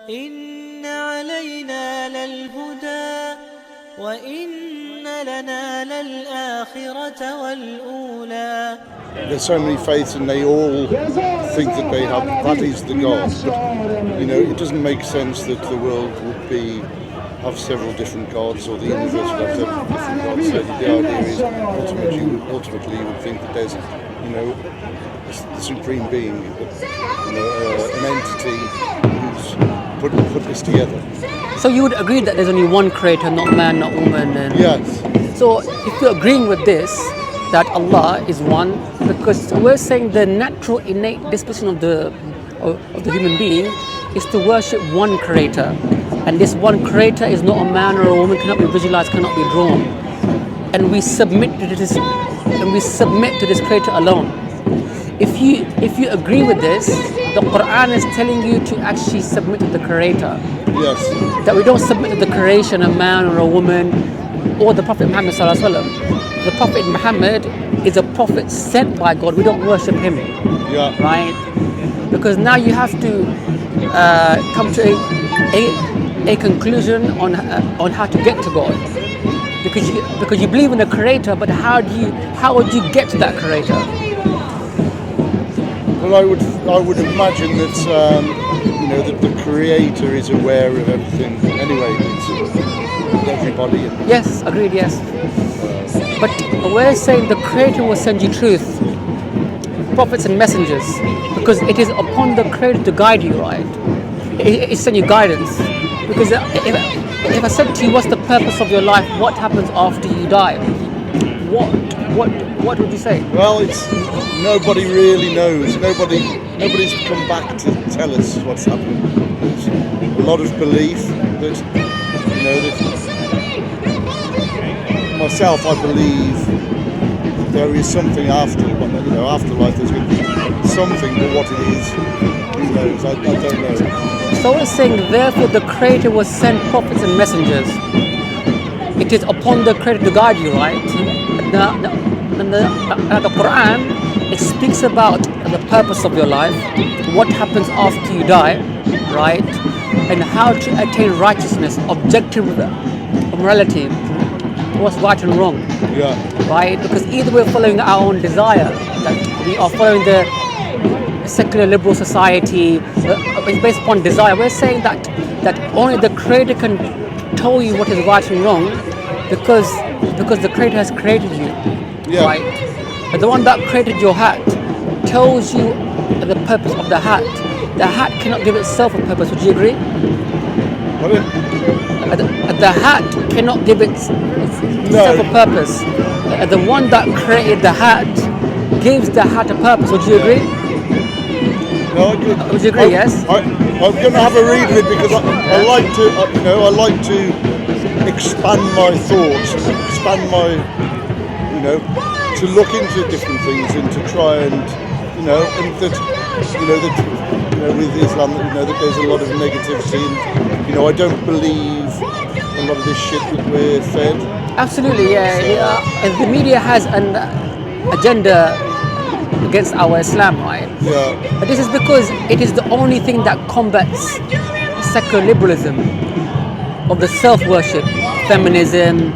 إن علينا للهدى وإن لنا للآخرة والأولى. There's so many faiths and they all think that they have, that is the God. But, it doesn't make sense that the world would have several different gods, or the universe would have several different gods. So the idea is ultimately you would think that there's, a supreme being, an entity who's put this together. So you would agree that there's only one creator, not man, not woman? Yes. So if you're agreeing with this, that Allah is one, because we're saying the natural innate disposition of the human being is to worship one creator, and this one creator is not a man or a woman, cannot be visualized, cannot be drawn, and we submit to this creator alone. If you agree with this, the Quran is telling you to actually submit to the creator. Yes. That we don't submit to the creation, a man or a woman, or the Prophet Muhammad sallallahu alaihi wasallam. The Prophet Muhammad is a prophet sent by God. We don't worship him. Yeah. Right? Because now you have to come to a conclusion on how to get to God. Because you believe in the creator, but how would you get to that creator? Well, I would imagine that that the creator is aware of everything anyway. It's everybody. Yes, agreed. Yes. But we're saying the creator will send you truth, prophets and messengers, because it is upon the creator to guide you, right? It sends you guidance. Because if I said to you, what's the purpose of your life? What happens after you die? What would you say? Well, nobody really knows. Nobody's come back to tell us what's happening. There's a lot of belief that myself, I believe there is something after life. There's going to be something, but what it is, who knows? I don't know. So we're saying, therefore, the Creator will send prophets and messengers. It is upon the Creator to guide you, right? The Quran, it speaks about the purpose of your life, what happens after you die, right? And how to attain righteousness, objective morality, what's right and wrong. Yeah. Right? Because either we're following our own desire, that we are following the secular liberal society, it's based upon desire. We're saying that only the Creator can tell you what is right and wrong, because the Creator has created you. Yeah. Right? And the one that created your hat tells you the purpose of the hat. The hat cannot give itself a purpose. Would you agree? The hat cannot give itself a purpose. The one that created the hat gives the hat a purpose. Would you agree? No, I do. Would you agree? Yes. I'm going to have a read of it because I like to expand my thoughts, expand my, to look into different things and to try and, and that, with Islam, that there's a lot of negativity and, I don't believe a lot of this shit that we're fed. Absolutely, yeah. And the media has an agenda against our Islam, right? Yeah. But this is because it is the only thing that combats secular liberalism of the self-worship, feminism,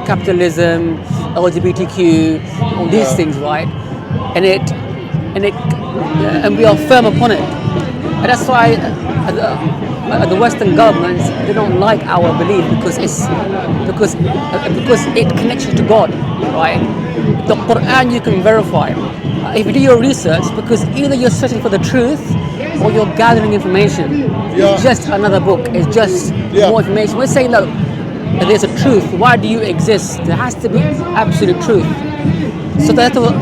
capitalism, LGBTQ, all these things, right? And we are firm upon it. And that's why the Western governments, they don't like our belief because it connects you to God, right? The Quran you can verify. If you do your research, because either you're searching for the truth or you're gathering information. Yeah. It's just another book. It's just more information. We're saying, look, there's a truth. Why do you exist? There has to be absolute truth. So that the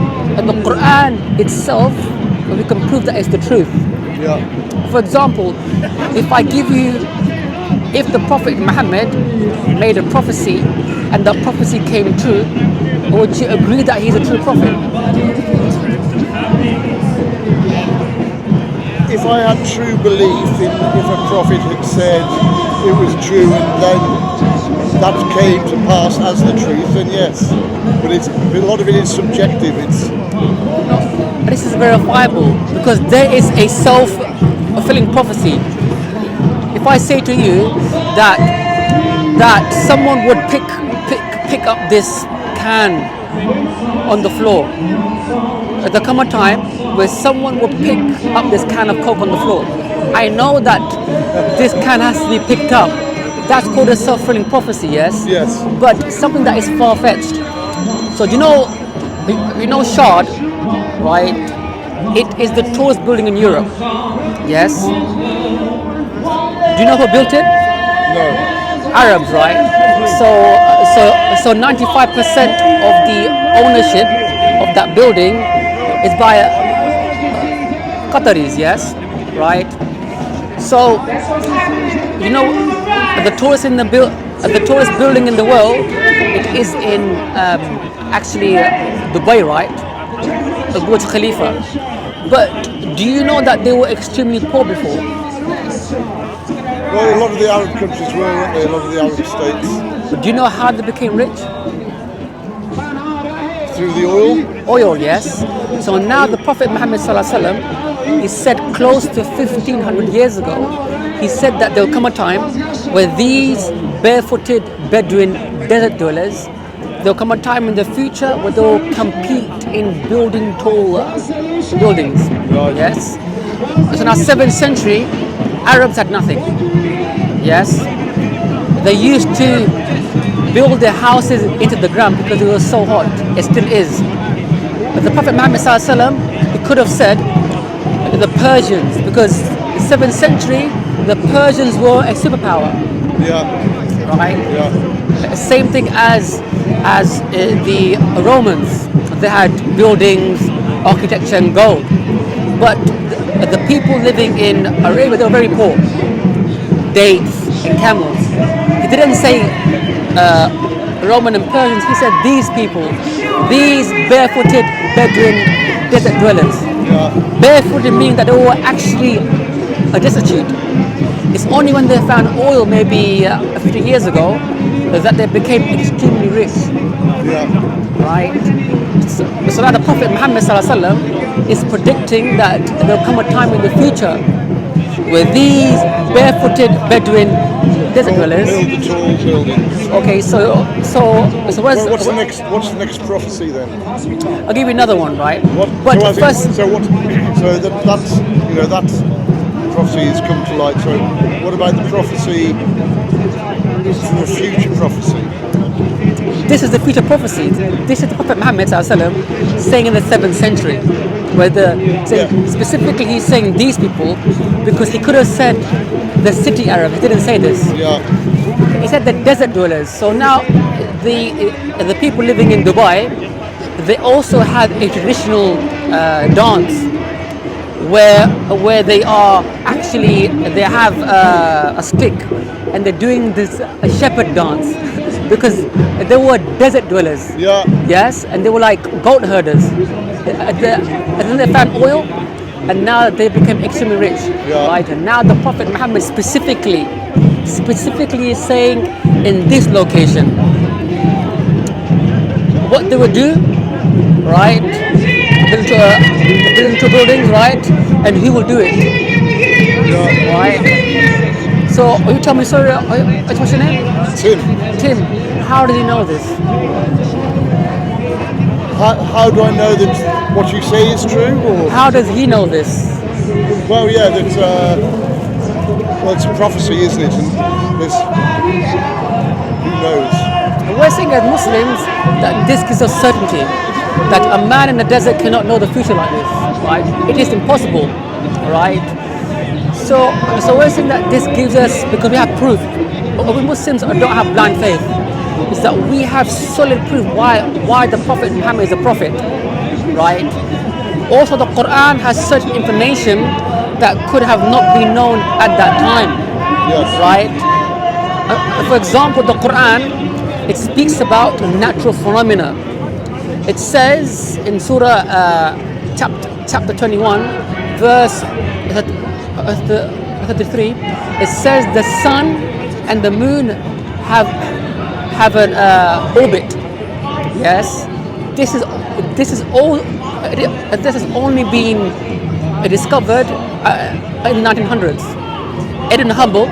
Quran itself, we can prove that it's the truth. Yeah. For example, if the Prophet Muhammad made a prophecy and that prophecy came true, would you agree that he's a true prophet? If I had true belief if a prophet had said it was true and then that came to pass as the truth, then yes. But a lot of it is subjective. But this is verifiable because there is a self-fulfilling prophecy. If I say to you that someone would pick up this can on the floor, there come a time where someone will pick up this can of Coke on the floor. I know that this can has to be picked up. That's called a self-fulfilling prophecy, yes? Yes. But something that is far-fetched. So do you know Shard, right? It is the tallest building in Europe, yes? Do you know who built it? No. Arabs, right? So 95% of the ownership of that building is by Qataris, yes, right? So the tallest building in the world, it is in actually Dubai, right? The Burj Khalifa. But do you know that they were extremely poor before? Well, a lot of the Arab countries were, weren't they? A lot of the Arab states. But do you know how they became rich? Through the oil? Oil, yes. So now the Prophet Muhammad sallallahu alaihi wasallam, he said close to 1500 years ago, he said that there will come a time where these barefooted Bedouin desert dwellers, there will come a time in the future where they will compete in building tall buildings. Right. Yes. So now 7th century, Arabs had nothing. Yes. They used to build their houses into the ground because it was so hot. It still is. But the Prophet Muhammad sallallahu alaihi wasallam, he could have said the Persians, because 7th century, the Persians were a superpower. Yeah. Right? Yeah. Same thing as the Romans. They had buildings, architecture and gold. But the people living in Arabia, they were very poor. Dates and camels. He didn't say Roman and Persians, he said these people, these barefooted Bedouin desert dwellers. Yeah. Barefooted meaning that they were actually destitute. It's only when they found oil maybe 50 years ago that they became extremely rich. Yeah. Right? So now the Prophet Muhammad sallallahu alaihi wasallam is predicting that there will come a time in the future where these barefooted Bedouin desert dwellers. Build the tall buildings. Okay, so What's the next prophecy then? I'll give you another one, right? But But first, that prophecy has come to light. So what about the prophecy for a future prophecy? this is the future prophecy. This is the Prophet Muhammad sallallahu alaihi wasallam saying in the 7th century, where specifically he's saying these people, because he could have said the city Arab. He didn't say this. Yeah. He said the desert dwellers. So now the people living in Dubai, they also have a traditional dance where they are actually, they have a stick and they're doing this shepherd dance because they were desert dwellers. Yeah. Yes, and they were like goat herders. And then they found oil, and now they became extremely rich. Yeah. Right, and now the Prophet Muhammad specifically is saying in this location what they would do, right? Build into buildings, right? And he will do it. Yeah. Right. So, you tell me, sorry, what's your name? Tim. How did you know this? How do I know that what you say is true? Or? How does he know this? Well, yeah, it's a prophecy, isn't it? And who knows? We're saying as Muslims that this gives us certainty that a man in the desert cannot know the future like this, right? It is impossible, right? So we're saying that this gives us, because we have proof. We Muslims don't have blind faith. Is that we have solid proof why the Prophet Muhammad is a prophet, right? Also, the Quran has certain information that could have not been known at that time, Yes. right? For example, the Quran, it speaks about natural phenomena. It says in Surah chapter 21, verse 33, it says the sun and the moon have an orbit. Yes, this has only been discovered in the 1900s. Edwin Hubble,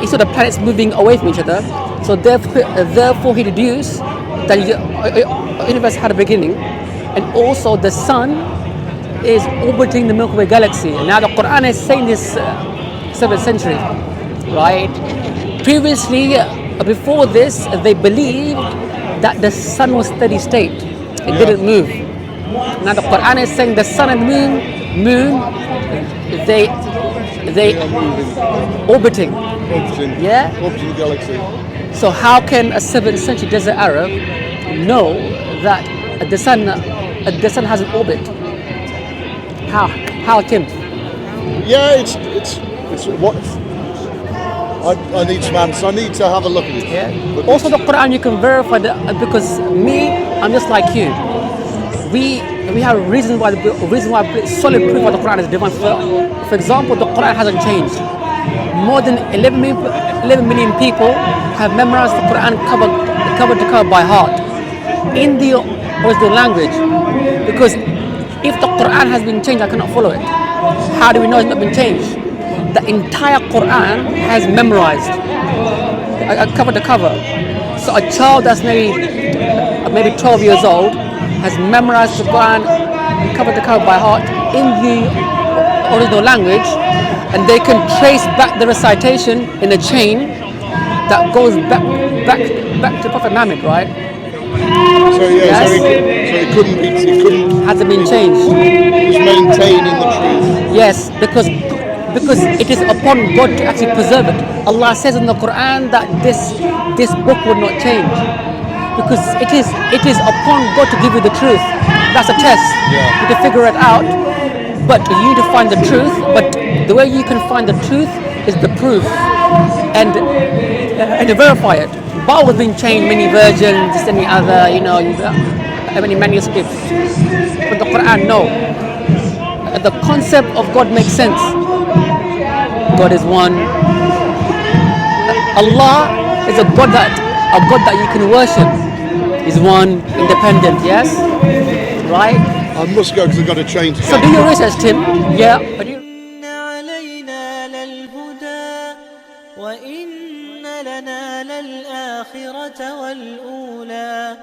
he saw the planets moving away from each other. So therefore he deduced that the universe had a beginning, and also the sun is orbiting the Milky Way galaxy. Now the Quran is saying this 7th century, right? Previously, before this, they believed that the sun was steady state. It didn't move. Now the Quran is saying the sun and the moon, they are moving, orbiting. orbiting, Yeah. orbiting the galaxy. So how can a 7th century desert Arab know that the sun has an orbit? How, Tim? Yeah, it's what I need some answers. I need to have a look at it. Yeah. But Also, the Quran you can verify that because I'm just like you. We have reason why solid proof of the Quran is divine. For example, the Quran hasn't changed. More than 11 million people have memorized the Quran cover to cover by heart in the original language. Because if the Quran has been changed, I cannot follow it. How do we know it's not been changed? The entire Quran has memorized cover to cover. So a child that's maybe 12 years old has memorized the Quran cover to cover by heart in the original language, and they can trace back the recitation in a chain that goes back to Prophet Muhammad, right? So Yes. so it couldn't. Hasn't been changed. It was maintaining the truth. Yes, because it is upon God to actually preserve it. Allah says in the Quran that this book will not change. Because it is upon God to give you the truth. That's a test. Yeah. You can figure it out. But you need to find the truth. But the way you can find the truth is the proof. And to verify it. Bible has been changed, many versions, just any other, many manuscripts. But the Quran, no. The concept of God makes sense. God is one. Allah is a God that you can worship. Is one, independent, yes? Right? I must go because I've got a train to So catch. do your research, Tim. Yeah. إن علينا للهدى وإن لنا للآخرة والأولى